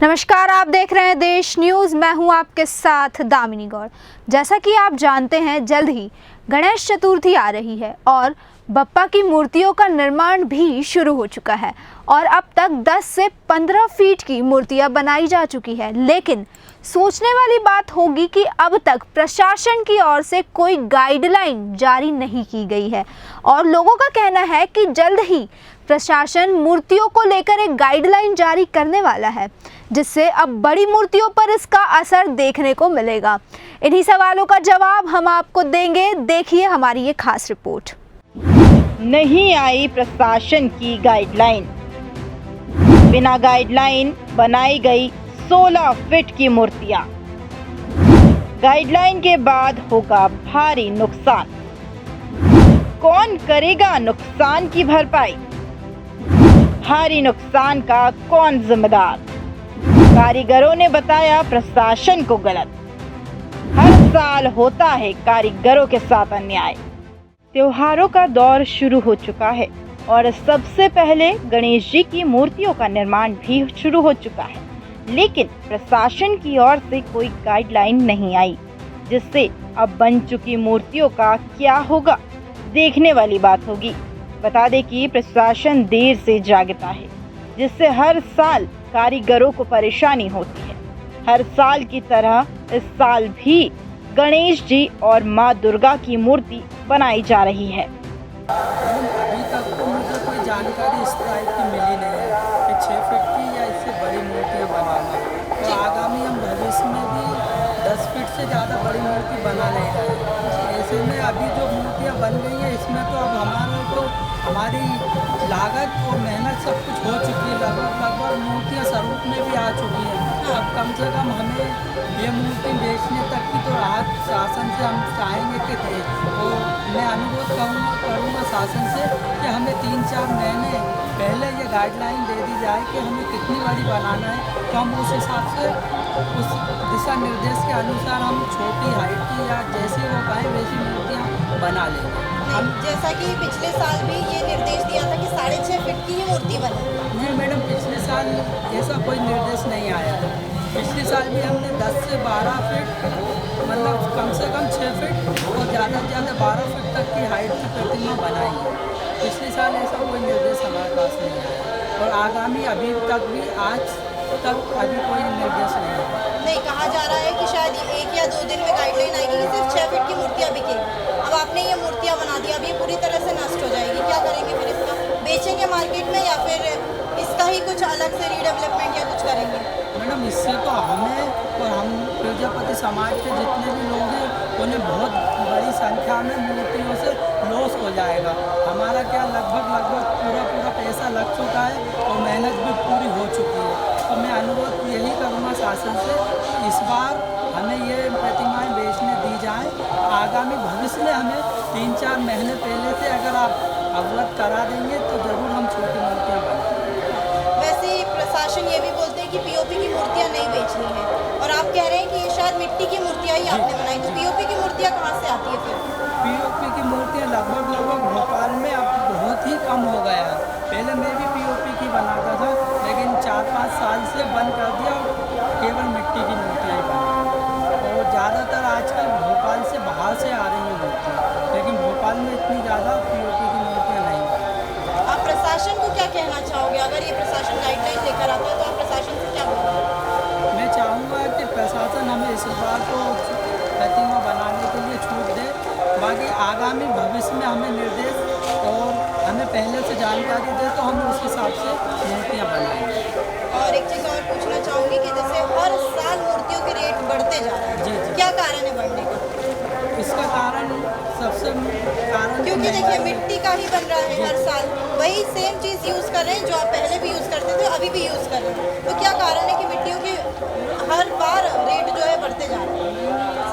नमस्कार, आप देख रहे हैं देश न्यूज़। मैं हूं आपके साथ दामिनी गौड़। जैसा कि आप जानते हैं, जल्द ही गणेश चतुर्थी आ रही है और बप्पा की मूर्तियों का निर्माण भी शुरू हो चुका है और अब तक 10 से 15 फीट की मूर्तियां बनाई जा चुकी है। लेकिन सोचने वाली बात होगी कि अब तक प्रशासन की ओर से कोई गाइडलाइन जारी नहीं की गई है और लोगों का कहना है कि जल्द ही प्रशासन मूर्तियों को लेकर एक गाइडलाइन जारी करने वाला है, जिससे अब बड़ी मूर्तियों पर इसका असर देखने को मिलेगा। इन्हीं सवालों का जवाब हम आपको देंगे, देखिए हमारी ये खास रिपोर्ट। नहीं आई प्रशासन की गाइडलाइन। बिना गाइडलाइन बनाई गई 16 फीट की मूर्तियां। गाइडलाइन के बाद होगा भारी नुकसान। कौन करेगा नुकसान की भरपाई? भारी नुकसान का कौन जिम्मेदार? कारीगरों ने बताया प्रशासन को गलत। हर साल होता है कारीगरों के साथ अन्याय। त्योहारों का दौर शुरू हो चुका है और सबसे पहले गणेश जी की मूर्तियों का निर्माण भी शुरू हो चुका है, लेकिन प्रशासन की ओर से कोई गाइडलाइन नहीं आई, जिससे अब बन चुकी मूर्तियों का क्या होगा, देखने वाली बात होगी। बता दें कि प्रशासन देर से जागता है, जिससे हर साल कारीगरों को परेशानी होती है। हर साल की तरह इस साल भी गणेश जी और माँ दुर्गा की मूर्ति बनाई जा रही है। अभी तक तो मुझे कोई जानकारी इस टाइप की मिली नहीं है कि 6 फीट की या इससे बड़ी मूर्तियाँ बनाना। तो आगामी हम भविष्य में भी 10 फीट से ज़्यादा बड़ी मूर्ति बना नहीं रहे। ऐसे में अभी जो मूर्तियाँ बन गई हैं, इसमें तो अब हमारी लागत और मेहनत सब कुछ हो चुकी है। लगभग मूर्तियाँ स्वरूप में भी आ चुकी हैं। अब कम से कम हमें ये मूर्ति बेचने तक की तो राहत शासन से हम चाहेंगे कि दे। तो मैं अनुरोध करूँगा शासन से कि हमें 3-4 महीने पहले ये गाइडलाइन दे दी जाए कि हमें कितनी बड़ी बनाना है, तो हम उस हिसाब से उस दिशा निर्देश के अनुसार हम छोटी हाइट की या जैसी वो कहें वैसी मूर्तियाँ बना लेंगे। हम जैसा कि पिछले साल भी ये निर्देश दिया था कि 6.5 फीट की ही मूर्ति बने। नहीं मैडम, पिछले साल ऐसा कोई निर्देश नहीं आया था। पिछले साल भी हमने 10 से 12 फीट, मतलब कम से कम 6 फीट और ज़्यादा से ज़्यादा 12 फीट तक की हाइट की प्रतिमा बनाई है। पिछले साल ऐसा कोई निर्देश हमारे पास नहीं आया और आगामी अभी तक भी आज तक अभी कोई निर्देश नहीं है। नहीं, कहा जा रहा है कि शायद 1 या 2 दिन में गाइडलाइन आएगी कि सिर्फ 6 फीट की मूर्तियाँ बिकेगी। अब आपने ये मूर्तियाँ बना दी, अब ये पूरी तरह से नष्ट हो जाएगी, क्या करेंगे फिर इसका? बेचेंगे मार्केट में या फिर इसका ही कुछ अलग से रीडेवलपमेंट या कुछ करेंगे? मैडम, इससे तो हमें और हम प्रजापति समाज के जितने भी लोग हैं उन्हें बहुत बड़ी संख्या में मूर्तियों से लॉस हो जाएगा। हमारा क्या लगभग पूरा पैसा लग चुका है और मेहनत भी पूरी हो चुकी है। तो मैं अनुरोध यही करूँगा शासन से, इस बार हमें ये प्रतिमाएं बेचने दी जाए। आगामी भविष्य में हमें 3-4 महीने पहले से अगर आप अवगत करा देंगे तो ज़रूर हम छोटी मूर्तियाँ बनाएंगे। वैसे ही प्रशासन ये भी बोलते हैं कि पीओपी की मूर्तियाँ नहीं बेचनी है और आप कह रहे हैं कि ये शायद मिट्टी की मूर्तियाँ ही आपने बनाई, तो पीओपी की मूर्तियाँ कहाँ से आती है फिर? पीओपी की मूर्तियाँ लगभग भोपाल में अब बहुत ही कम हो गया है। पहले मैं भी पीओपी की बनाता था, लेकिन 4-5 साल से बंद कर दिया और केवल मिट्टी की मूर्तियाँ ही बनाई। और ज़्यादातर आजकल भोपाल से बाहर से आ रही हैं मूर्तियाँ, लेकिन भोपाल में इतनी ज़्यादा पीओपी की मूर्तियाँ नहीं। आप प्रशासन को क्या कहना चाहोगे? अगर ये प्रशासन गाइडलाइन लेकर आता है तो आप प्रशासन से क्या बोलोगे? मैं चाहूँगा कि प्रशासन हमें इस बार को प्रतिमा बनाने के लिए छूट दे। बाकी आगामी भविष्य में हमें निर्देश और हमें पहले से जानकारी दे तो हम उस हिसाब से मूर्तियाँ बनाएंगे। और एक चीज़ और पूछना चाहूँगी कि जैसे हर साल मूर्तियों के रेट बढ़ते जा रहे हैं, जी। क्या कारण है बढ़ने का? इसका कारण सबसे कारण क्योंकि देखिए मिट्टी का ही बन रहा है हर साल, वही सेम चीज़ यूज़ कर रहे हैं जो आप पहले भी यूज़ करते थे, अभी भी यूज़ कर रहे हैं। तो क्या कारण है कि मिट्टियों के हर बार रेट जो है बढ़ते जा रहे हैं?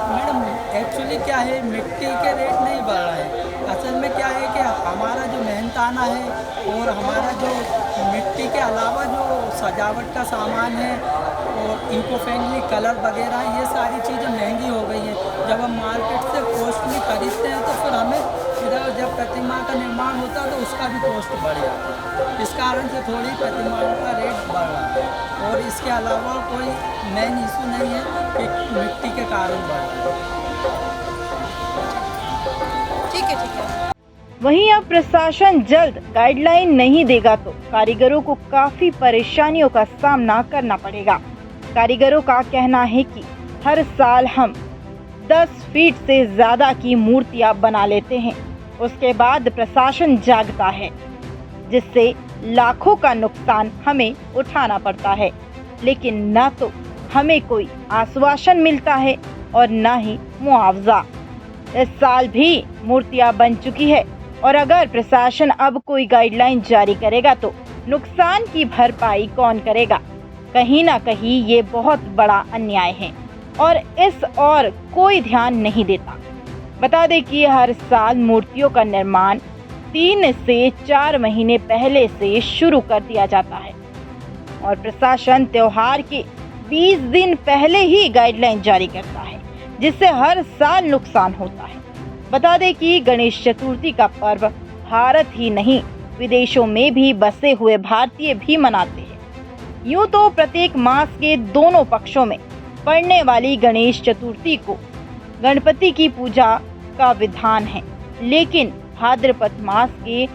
मैडम, एक्चुअली क्या है, मिट्टी के रेट नहीं बढ़ रहे हैं। असल में क्या है कि हमारा जो मेहनताना है और हमारा जो मिट्टी के अलावा जो सजावट का सामान है और इको फ्रेंडली कलर वगैरह, ये सारी चीज़ें महंगी हो गई हैं। जब हम मार्केट से कॉस्टली खरीदते हैं तो फिर हमें फिर जब प्रतिमा का निर्माण होता है तो उसका भी कॉस्ट बढ़ जाता है। इस कारण से थोड़ी प्रतिमाओं का रेट बढ़ रहा है और इसके अलावा कोई मेन इशू नहीं है कि मिट्टी के कारण बढ़ रहा है। ठीक है। वहीं अब प्रशासन जल्द गाइडलाइन नहीं देगा तो कारीगरों को काफी परेशानियों का सामना करना पड़ेगा। कारीगरों का कहना है कि हर साल हम 10 फीट से ज्यादा की मूर्तियां बना लेते हैं, उसके बाद प्रशासन जागता है, जिससे लाखों का नुकसान हमें उठाना पड़ता है, लेकिन न तो हमें कोई आश्वासन मिलता है और न ही मुआवजा। इस साल भी मूर्तियां बन चुकी है और अगर प्रशासन अब कोई गाइडलाइन जारी करेगा तो नुकसान की भरपाई कौन करेगा? कहीं ना कहीं ये बहुत बड़ा अन्याय है और इस और कोई ध्यान नहीं देता। बता दें कि हर साल मूर्तियों का निर्माण 3 से 4 महीने पहले से शुरू कर दिया जाता है और प्रशासन त्योहार के 20 दिन पहले ही गाइडलाइन जारी करता है, जिससे हर साल नुकसान होता है। बता दें कि गणेश चतुर्थी का पर्व भारत ही नहीं विदेशों में भी बसे हुए भारतीय भी मनाते हैं। यूँ तो प्रत्येक मास के दोनों पक्षों में पड़ने वाली गणेश चतुर्थी को गणपति की पूजा का विधान है, लेकिन भाद्रपद मास के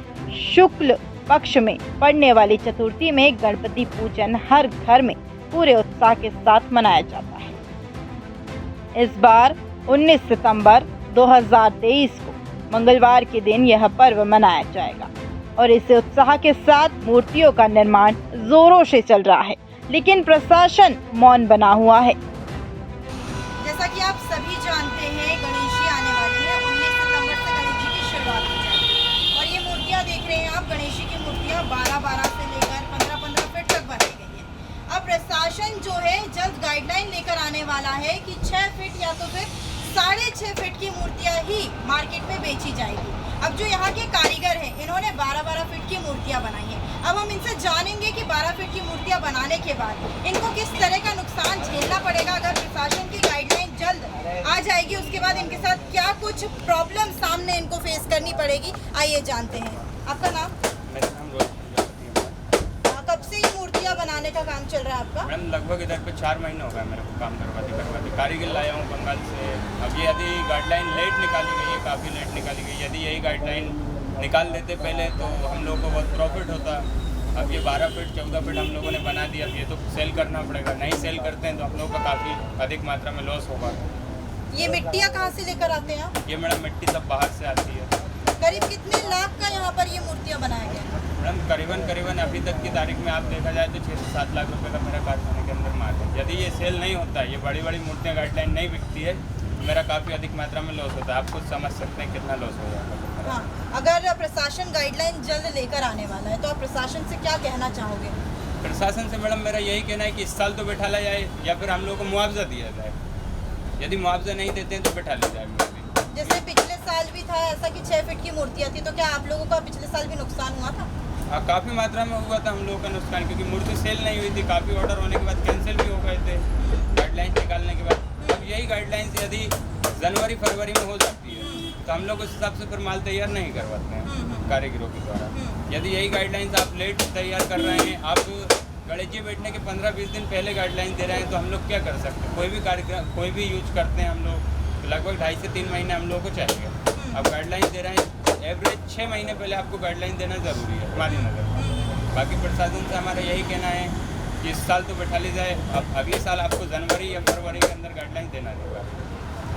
शुक्ल पक्ष में पड़ने वाली चतुर्थी में गणपति पूजन हर घर में पूरे उत्साह के साथ मनाया जाता है। इस बार 19 सितंबर 2023 को मंगलवार के दिन यह पर्व मनाया जाएगा और इसे उत्साह के साथ मूर्तियों का निर्माण जोरों से चल रहा है, लेकिन प्रशासन मौन बना हुआ है। जैसा कि आप सभी जानते हैं, गणेश जी आने वाले हैं। 19 सितंबर से गणेश जी की शुरुआत हो जाएगी और ये मूर्तियाँ देख रहे हैं आप, गणेश जी की मूर्तियाँ 12-12 से लेकर 15-15 फीट तक बनाई गई है। अब प्रशासन जो है जल्द गाइडलाइन लेकर आने वाला है कि 6 फीट या तो फिर 6.5 फीट की मूर्तियाँ ही मार्केट में बेची जाएगी। अब जो यहाँ के कारीगर हैं, इन्होंने 12-12 फीट की मूर्तियाँ बनाई हैं। अब हम इनसे जानेंगे कि 12 फीट की मूर्तियाँ बनाने के बाद इनको किस तरह का नुकसान झेलना पड़ेगा। अगर प्रशासन की गाइडलाइन जल्द आ जाएगी, उसके बाद इनके साथ क्या कुछ प्रॉब्लम सामने इनको फेस करनी पड़ेगी, आइए जानते हैं। आपका नाम? मेरा नाम रोहित है। कब से ये मूर्तियाँ बनाने का काम चल रहा है आपका? मैडम लगभग इधर पे 4 महीने हो गए मेरे को काम करवाते कारीगर लाया हूँ बंगाल से। अब ये यदि गाइडलाइन लेट निकाली गई है, काफ़ी लेट निकाली गई, यदि यही गाइडलाइन निकाल देते पहले तो हम लोगों को बहुत प्रॉफिट होता। अब ये 12 फीट 14 फीट हम लोगों ने बना दिया, अब ये तो सेल करना पड़ेगा। नहीं सेल करते हैं तो हम लोग का काफ़ी अधिक मात्रा में लॉस होगा। ये मिट्टियाँ कहाँ से लेकर आते हैं आप? ये मैडम मिट्टी सब बाहर से आती है। करीब कितने लाख का यहाँ पर ये मूर्तियाँ बनाया गया है? मैडम करीबन अभी तक की तारीख में आप देखा जाए तो 6 से 7 लाख रुपए का मेरा कारखाने के अंदर माल है। यदि ये सेल नहीं होता है, ये बड़ी बड़ी मूर्तियाँ गाइडलाइन नहीं बिकती है, तो मेरा काफ़ी अधिक मात्रा में लॉस होता है। आप खुद समझ सकते हैं कितना लॉस हो जाएगा। हाँ, अगर प्रशासन गाइडलाइन जल्द लेकर आने वाला है तो आप प्रशासन से क्या कहना चाहोगे? प्रशासन से मैडम मेरा यही कहना है कि इस साल तो बैठा ला जाए या फिर हम लोग को मुआवजा दिया जाए। यदि मुआवजा नहीं देते हैं तो बैठा ली जाए मूर्ति। जैसे पिछले साल भी था ऐसा कि 6 फीट की मूर्तियाँ थी, तो क्या आप लोगों का पिछले साल भी नुकसान हुआ था? हाँ, काफ़ी मात्रा में हुआ था हम लोगों का नुकसान, क्योंकि मूर्ति सेल नहीं हुई थी। काफ़ी ऑर्डर होने के बाद कैंसिल भी हो गए थे गाइडलाइंस निकालने के बाद। अब यही गाइडलाइंस यदि जनवरी फरवरी में हो जाती है तो हम लोग उस हिसाब से फिर माल तैयार नहीं करवाते हैं कारीगरों के द्वारा। यदि यही गाइडलाइंस आप लेट तैयार कर रहे हैं, आप गणेश जी बैठने के 15-20 दिन पहले गाइडलाइन दे रहे हैं, तो हम लोग क्या कर सकते हैं? कोई भी कार्यक्रम कोई भी यूज करते हैं हम लोग, तो लगभग 2.5 से 3 महीने हम लोग को चाहिए। अब गाइडलाइन दे रहे हैं, एवरेज 6 महीने पहले आपको गाइडलाइन देना ज़रूरी है हमारी नज़र में। बाकी प्रशासन से हमारा यही कहना है कि इस साल तो बैठा ली जाए। अब अगले साल आपको जनवरी या फरवरी के अंदर गाइडलाइन देना देगा।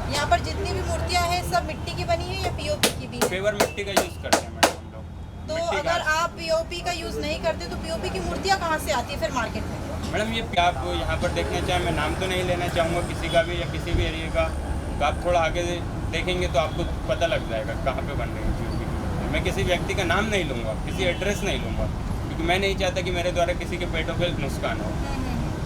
यहाँ पर जितनी भी मूर्तियाँ हैं सब मिट्टी की बनी है या पीओपी की भी है? पेवर मिट्टी का यूज़ करते हैं मैडम हम लोग। तो अगर आप पीओपी का यूज़ नहीं करते तो पीओपी की मूर्तियाँ कहाँ से आती है फिर मार्केट में? मैडम ये आप यहाँ पर देखना चाहें, मैं नाम तो नहीं लेना चाहूँगा किसी का भी या किसी भी एरिया का, तो आप थोड़ा आगे देखेंगे तो आपको पता लग जाएगा कहाँ पे बन रही है। मैं किसी व्यक्ति का नाम नहीं लूँगा, किसी एड्रेस नहीं लूँगा, क्योंकि मैं नहीं चाहता कि मेरे द्वारा किसी के पेटों पे नुकसान हो।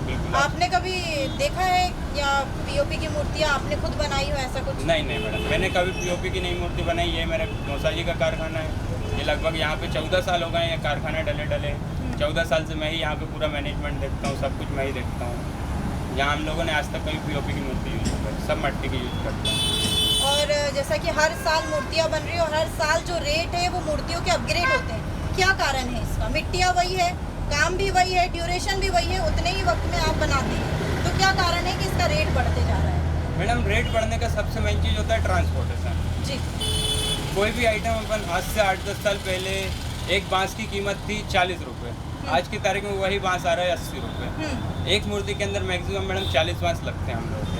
बिल्कुल। आपने कभी देखा है या पीओपी की मूर्तियाँ आपने खुद बनाई हो ऐसा कुछ? नहीं मैडम, मैंने कभी पीओपी की नई मूर्ति बनाई। ये मेरे मौसा जी का कारखाना है। ये लगभग यहाँ पे 14 साल हो गए हैं कारखाना डले 14 साल से मैं ही यहाँ पे पूरा मैनेजमेंट देखता हूँ, सब कुछ मैं ही देखता हूँ। यहाँ हम लोगों ने आज तक कभी पीओपी की मूर्ति यूज़ की, सब मिट्टी की यूज़ करते हैं। और और जैसा कि हर साल मूर्तियाँ बन रही है और हर साल जो रेट है वो मूर्तियों के अपग्रेड होते हैं, क्या कारण है इसका? मिट्टियाँ वही है, काम भी वही है, ड्यूरेशन भी वही है, उतने ही वक्त में आप बनाते हैं, तो क्या कारण है कि इसका रेट बढ़ते जा रहा है? मैडम रेट बढ़ने का सबसे मेन चीज़ होता है ट्रांसपोर्टेशन। जी। कोई भी आइटम अपन आज से 8-10 साल पहले एक बांस की कीमत थी 40 रुपये, आज की तारीख में वही बांस आ रहा है 80 रुपये। एक मूर्ति के अंदर मैक्सिमम मैडम 40 बांस लगते हैं हम लोग के।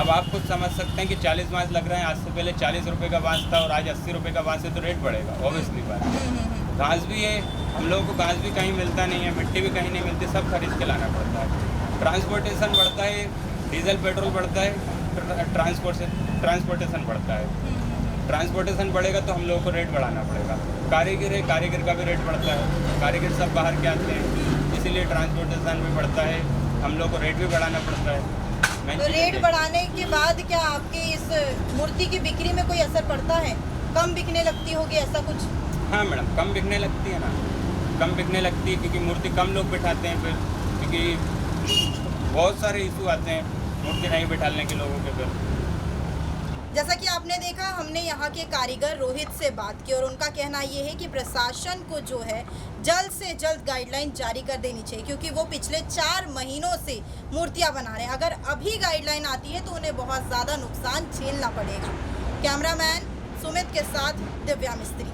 अब आप खुद समझ सकते हैं कि 40 बांस लग रहे हैं, आज से पहले 40 रुपये का बांस था और आज 80 रुपये का बांस है, तो रेट बढ़ेगा ऑब्वियसली बात। घास भी है, हम लोगों को घास भी कहीं मिलता नहीं है, मिट्टी भी कहीं नहीं मिलती, सब खरीद के लाना पड़ता है। ट्रांसपोर्टेशन बढ़ता है, डीजल पेट्रोल बढ़ता है, ट्रांसपोर्टेशन बढ़ता है। ट्रांसपोर्टेशन बढ़ेगा तो हम लोगों को रेट बढ़ाना पड़ेगा। कारीगर है, कारीगर का भी रेट बढ़ता है, कारीगर सब बाहर के आते हैं, इसीलिए ट्रांसपोर्टेशन भी बढ़ता है, हम लोग को रेट भी बढ़ाना पड़ता है। तो रेट बढ़ाने के बाद क्या आपके इस मूर्ति की बिक्री में कोई असर पड़ता है? कम बिकने लगती होगी ऐसा कुछ? हाँ मैडम, कम बिकने लगती है ना, कम बिकने लगती है क्योंकि मूर्ति कम लोग बिठाते हैं फिर, क्योंकि बहुत सारे इशू आते हैं मूर्ति नहीं बिठाने के लोगों के फिर। जैसा कि आपने देखा, हमने यहाँ के कारीगर रोहित से बात की और उनका कहना ये है कि प्रशासन को जो है जल्द से जल्द गाइडलाइन जारी कर देनी चाहिए, क्योंकि वो पिछले 4 महीनों से मूर्तियाँ बना रहे हैं। अगर अभी गाइडलाइन आती है तो उन्हें बहुत ज़्यादा नुकसान झेलना पड़ेगा। कैमरामैन सुमित के साथ दिव्या मिस्त्री।